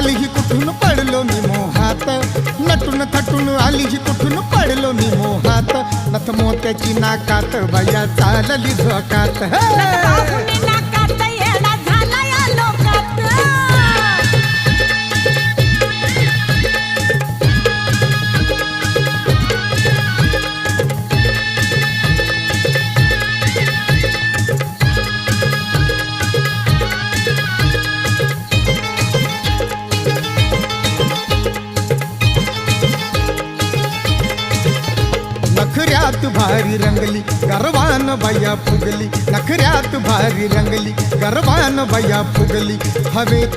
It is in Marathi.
आली ही कुठून पडलो मी मोहात, नटून थटून आली ही कुठून पडलो मी मोहात, नथ मोत्याची नाकात बाया चालली झोकात. बाहुली नाकात येडा झाला या लोकात. नखऱ्यात भारी रंगली गर्वान बाया फुगली, नखऱ्यात भारी रंगली गर्वान बाया फुगली, हवेत